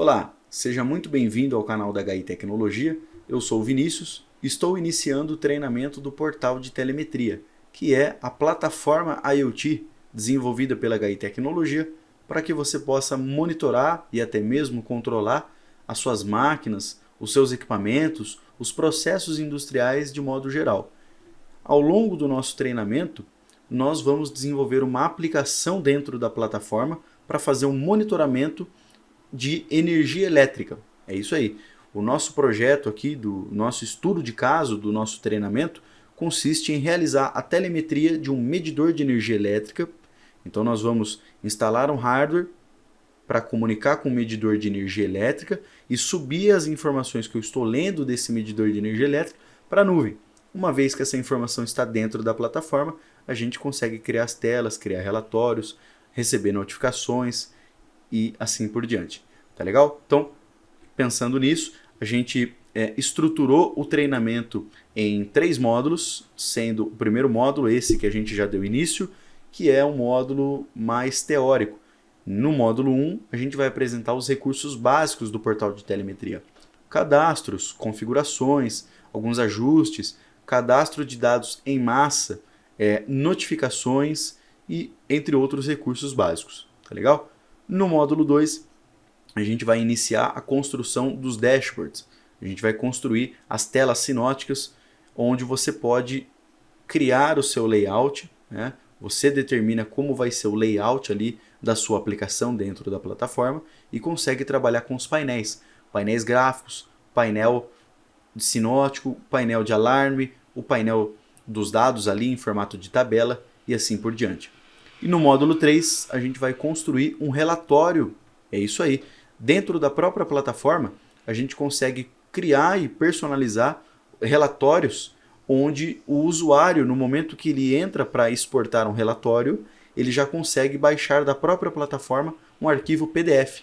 Olá, seja muito bem-vindo ao canal da HI Tecnologia. Eu sou o Vinícius, estou iniciando o treinamento do portal de telemetria, que é a plataforma IoT desenvolvida pela HI Tecnologia para que você possa monitorar e até mesmo controlar as suas máquinas, os seus equipamentos, os processos industriais de modo geral. Ao longo do nosso treinamento, nós vamos desenvolver uma aplicação dentro da plataforma para fazer um monitoramento de energia elétrica. É isso aí. O nosso projeto aqui, do nosso estudo de caso, do nosso treinamento, consiste em realizar a telemetria de um medidor de energia elétrica. Então nós vamos instalar um hardware para comunicar com o medidor de energia elétrica e subir as informações que eu estou lendo desse medidor de energia elétrica para a nuvem. Uma vez que essa informação está dentro da plataforma, a gente consegue criar as telas, criar relatórios, receber notificações e assim por diante. Tá legal? Então, pensando nisso, a gente estruturou o treinamento em 3 módulos, sendo o primeiro módulo esse que a gente já deu início, que é um módulo mais teórico. No módulo 1, a gente vai apresentar os recursos básicos do portal de telemetria. Cadastros, configurações, alguns ajustes, cadastro de dados em massa, notificações e entre outros recursos básicos. Tá legal? No módulo 2, a gente vai iniciar a construção dos dashboards. A gente vai construir as telas sinóticas, onde você pode criar o seu layout, né? Você determina como vai ser o layout ali da sua aplicação dentro da plataforma e consegue trabalhar com os painéis. Painéis gráficos, painel sinótico, painel de alarme, o painel dos dados ali em formato de tabela e assim por diante. E no módulo 3, a gente vai construir um relatório. É isso aí. Dentro da própria plataforma, a gente consegue criar e personalizar relatórios onde o usuário, no momento que ele entra para exportar um relatório, ele já consegue baixar da própria plataforma um arquivo PDF.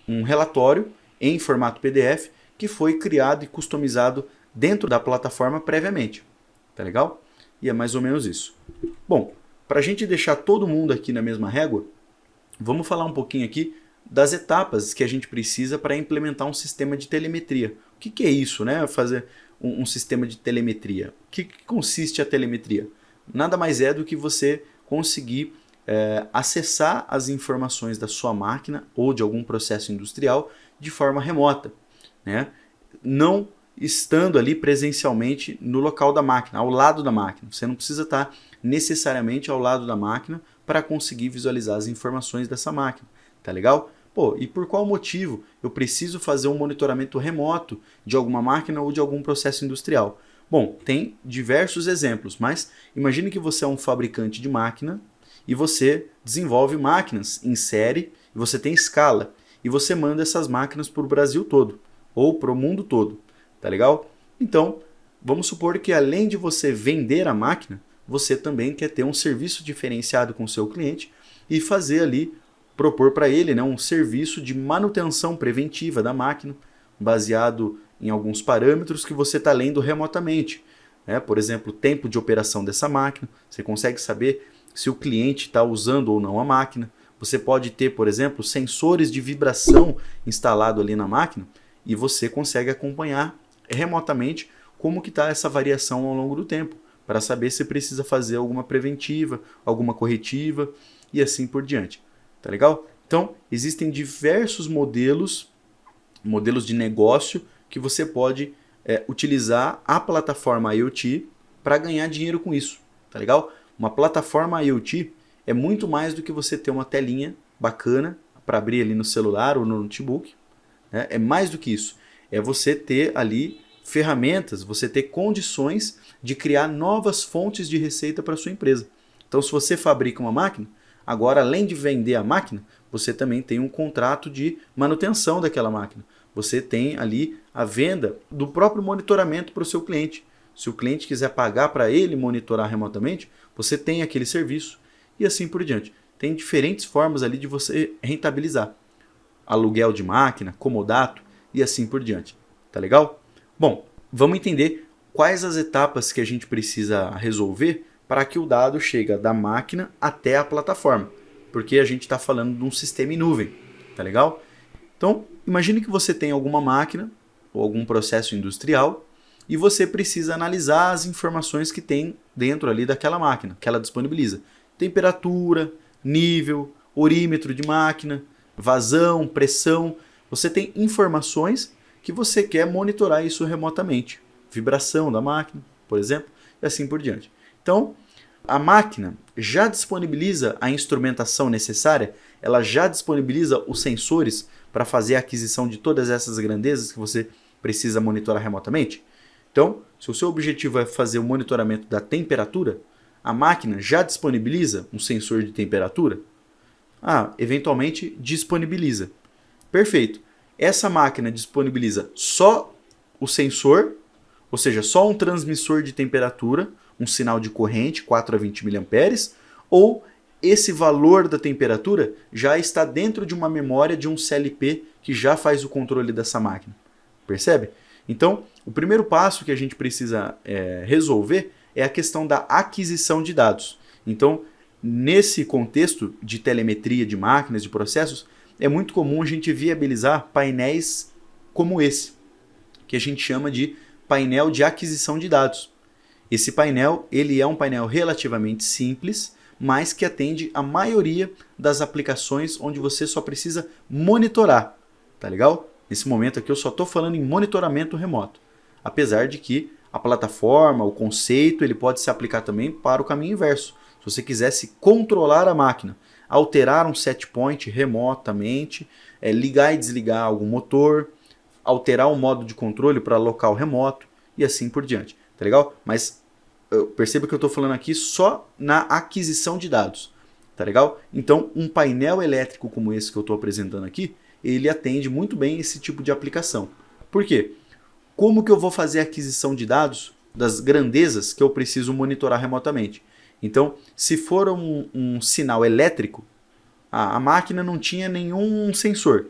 Um relatório em formato PDF que foi criado e customizado dentro da plataforma previamente. Tá legal? E é mais ou menos isso. Bom, para a gente deixar todo mundo aqui na mesma régua, vamos falar um pouquinho aqui das etapas que a gente precisa para implementar um sistema de telemetria. O que é isso, né? Fazer um sistema de telemetria. O que consiste a telemetria? Nada mais é do que você conseguir acessar as informações da sua máquina ou de algum processo industrial de forma remota, né? Não estando ali presencialmente no local da máquina, ao lado da máquina. Você não precisa estar necessariamente ao lado da máquina para conseguir visualizar as informações dessa máquina. Tá legal? Pô, e por qual motivo eu preciso fazer um monitoramento remoto de alguma máquina ou de algum processo industrial? Bom, tem diversos exemplos, mas imagine que você é um fabricante de máquina e você desenvolve máquinas em série, e você tem escala, e você manda essas máquinas para o Brasil todo, ou para o mundo todo. Tá legal? Então, vamos supor que além de você vender a máquina, você também quer ter um serviço diferenciado com o seu cliente e fazer ali, propor para ele, né, um serviço de manutenção preventiva da máquina, baseado em alguns parâmetros que você está lendo remotamente. Né? Por exemplo, o tempo de operação dessa máquina, você consegue saber se o cliente está usando ou não a máquina. Você pode ter, por exemplo, sensores de vibração instalado ali na máquina e você consegue acompanhar remotamente como que está essa variação ao longo do tempo, para saber se precisa fazer alguma preventiva, alguma corretiva e assim por diante. Tá legal? Então, existem diversos modelos de negócio que você pode utilizar a plataforma IoT para ganhar dinheiro com isso. Tá legal? Uma plataforma IoT é muito mais do que você ter uma telinha bacana para abrir ali no celular ou no notebook. Né? É mais do que isso. É você ter ali ferramentas, você ter condições de criar novas fontes de receita para a sua empresa. Então, se você fabrica uma máquina, agora, além de vender a máquina, você também tem um contrato de manutenção daquela máquina. Você tem ali a venda do próprio monitoramento para o seu cliente. Se o cliente quiser pagar para ele monitorar remotamente, você tem aquele serviço e assim por diante. Tem diferentes formas ali de você rentabilizar. Aluguel de máquina, comodato e assim por diante. Tá legal? Bom, vamos entender quais as etapas que a gente precisa resolver para que o dado chegue da máquina até a plataforma. Porque a gente está falando de um sistema em nuvem. Tá legal? Então, Imagine que você tem alguma máquina ou algum processo industrial e você precisa analisar as informações que tem dentro ali daquela máquina, que ela disponibiliza. Temperatura, nível, orímetro de máquina, vazão, pressão. Você tem informações que você quer monitorar isso remotamente. Vibração da máquina, por exemplo, e assim por diante. Então, a máquina já disponibiliza a instrumentação necessária, ela já disponibiliza os sensores para fazer a aquisição de todas essas grandezas que você precisa monitorar remotamente. Então, se o seu objetivo é fazer o monitoramento da temperatura, a máquina já disponibiliza um sensor de temperatura? Eventualmente disponibiliza. Perfeito. Essa máquina disponibiliza só o sensor, ou seja, só um transmissor de temperatura, um sinal de corrente 4 a 20 mA, ou esse valor da temperatura já está dentro de uma memória de um CLP que já faz o controle dessa máquina. Percebe? Então, o primeiro passo que a gente precisa resolver é a questão da aquisição de dados. Então, nesse contexto de telemetria de máquinas, de processos, é muito comum a gente viabilizar painéis como esse, que a gente chama de painel de aquisição de dados. Esse painel ele é um painel relativamente simples, mas que atende a maioria das aplicações onde você só precisa monitorar. Tá legal? Nesse momento aqui eu só estou falando em monitoramento remoto. Apesar de que a plataforma, o conceito, ele pode se aplicar também para o caminho inverso. Se você quisesse controlar a máquina, alterar um set point remotamente, ligar e desligar algum motor, alterar o modo de controle para local remoto e assim por diante. Tá legal? Mas perceba que eu estou falando aqui só na aquisição de dados. Tá legal? Então, um painel elétrico como esse que eu estou apresentando aqui, ele atende muito bem esse tipo de aplicação. Por quê? Como que eu vou fazer a aquisição de dados das grandezas que eu preciso monitorar remotamente? Então, se for um sinal elétrico, a máquina não tinha nenhum sensor.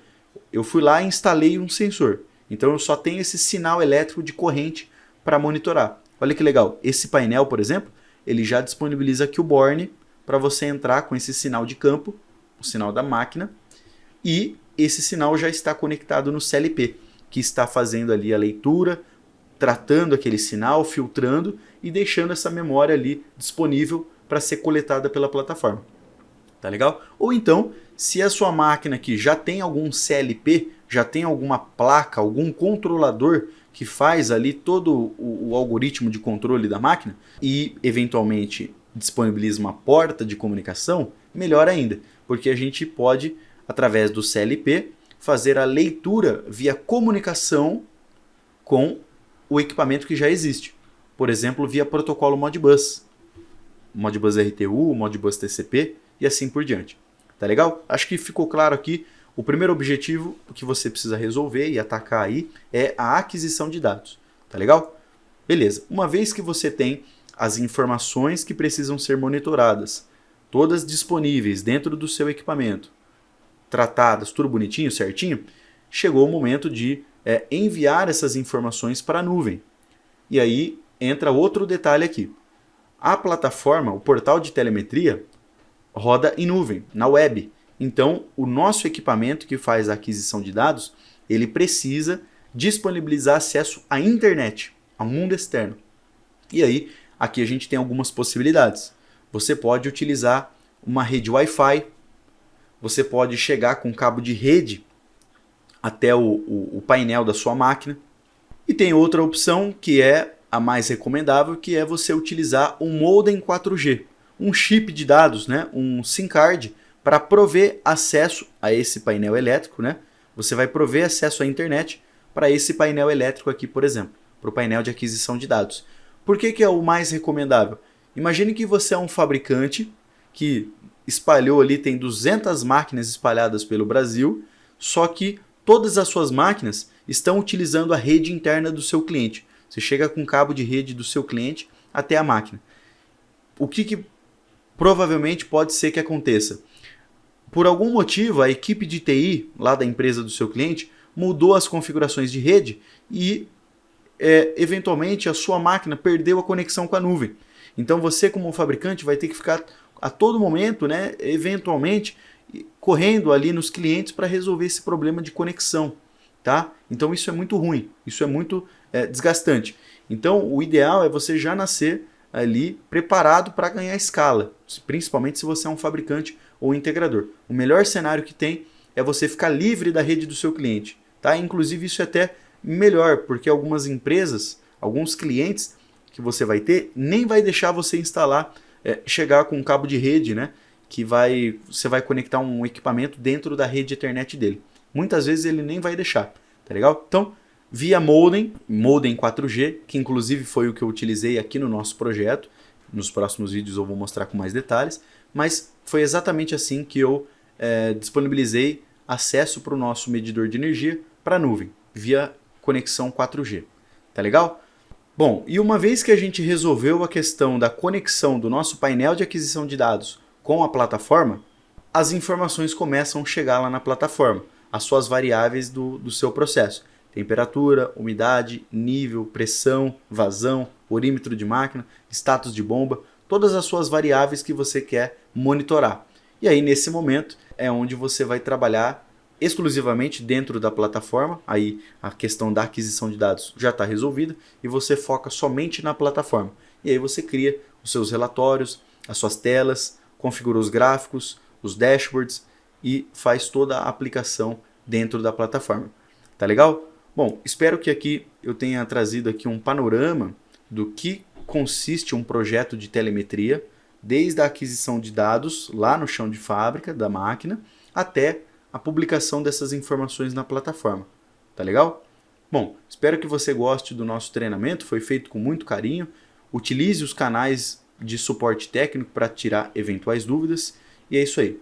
Eu fui lá e instalei um sensor. Então, eu só tenho esse sinal elétrico de corrente para monitorar. Olha que legal. Esse painel, por exemplo, ele já disponibiliza aqui o Borne para você entrar com esse sinal de campo, o sinal da máquina, e esse sinal já está conectado no CLP, que está fazendo ali a leitura, tratando aquele sinal, filtrando e deixando essa memória ali disponível para ser coletada pela plataforma. Tá legal? Ou então, se a sua máquina aqui já tem algum CLP, já tem alguma placa, algum controlador que faz ali todo o algoritmo de controle da máquina e eventualmente disponibiliza uma porta de comunicação, melhor ainda, porque a gente pode, através do CLP, fazer a leitura via comunicação com o equipamento que já existe. Por exemplo, via protocolo Modbus. Modbus RTU, Modbus TCP e assim por diante. Tá legal? Acho que ficou claro aqui. O primeiro objetivo que você precisa resolver e atacar aí é a aquisição de dados. Tá legal? Beleza. Uma vez que você tem as informações que precisam ser monitoradas, todas disponíveis dentro do seu equipamento, tratadas, tudo bonitinho, certinho, chegou o momento de enviar essas informações para a nuvem. E aí entra outro detalhe aqui. A plataforma, o portal de telemetria, roda em nuvem, na web. Então, o nosso equipamento que faz a aquisição de dados, ele precisa disponibilizar acesso à internet, ao mundo externo. E aí, aqui a gente tem algumas possibilidades. Você pode utilizar uma rede Wi-Fi, você pode chegar com cabo de rede até o painel da sua máquina. E tem outra opção que é a mais recomendável, que é você utilizar um modem 4G, um chip de dados, né? Um SIM card, para prover acesso a esse painel elétrico. Né? Você vai prover acesso à internet para esse painel elétrico aqui, por exemplo, para o painel de aquisição de dados. Por que é o mais recomendável? Imagine que você é um fabricante que espalhou ali, tem 200 máquinas espalhadas pelo Brasil, só que todas as suas máquinas estão utilizando a rede interna do seu cliente. Você chega com o cabo de rede do seu cliente até a máquina. O que provavelmente pode ser que aconteça? Por algum motivo, a equipe de TI lá da empresa do seu cliente mudou as configurações de rede e, eventualmente, a sua máquina perdeu a conexão com a nuvem. Então, você, como fabricante, vai ter que ficar a todo momento, né, eventualmente, correndo ali nos clientes para resolver esse problema de conexão. tá? Então isso é muito ruim, isso é muito desgastante. Então o ideal é você já nascer ali preparado para ganhar escala, principalmente se você é um fabricante ou integrador. O melhor cenário que tem é você ficar livre da rede do seu cliente, tá? Inclusive isso é até melhor, porque algumas empresas, alguns clientes que você vai ter, nem vai deixar você instalar, chegar com um cabo de rede, né? Que você vai conectar um equipamento dentro da rede Ethernet dele. Muitas vezes ele nem vai deixar, tá legal? Então, via modem 4G, que inclusive foi o que eu utilizei aqui no nosso projeto. Nos próximos vídeos eu vou mostrar com mais detalhes, mas foi exatamente assim que eu disponibilizei acesso para o nosso medidor de energia para a nuvem, via conexão 4G, tá legal? Bom, e uma vez que a gente resolveu a questão da conexão do nosso painel de aquisição de dados com a plataforma, as informações começam a chegar lá na plataforma, as suas variáveis do seu processo. Temperatura, umidade, nível, pressão, vazão, orímetro de máquina, status de bomba, todas as suas variáveis que você quer monitorar. E aí nesse momento é onde você vai trabalhar exclusivamente dentro da plataforma, aí a questão da aquisição de dados já está resolvida e você foca somente na plataforma. E aí você cria os seus relatórios, as suas telas, configura os gráficos, os dashboards e faz toda a aplicação dentro da plataforma. Tá legal? Bom, espero que aqui eu tenha trazido aqui um panorama do que consiste um projeto de telemetria, desde a aquisição de dados lá no chão de fábrica da máquina até a publicação dessas informações na plataforma. Tá legal? Bom, espero que você goste do nosso treinamento, foi feito com muito carinho. Utilize os canais de suporte técnico para tirar eventuais dúvidas. E é isso aí.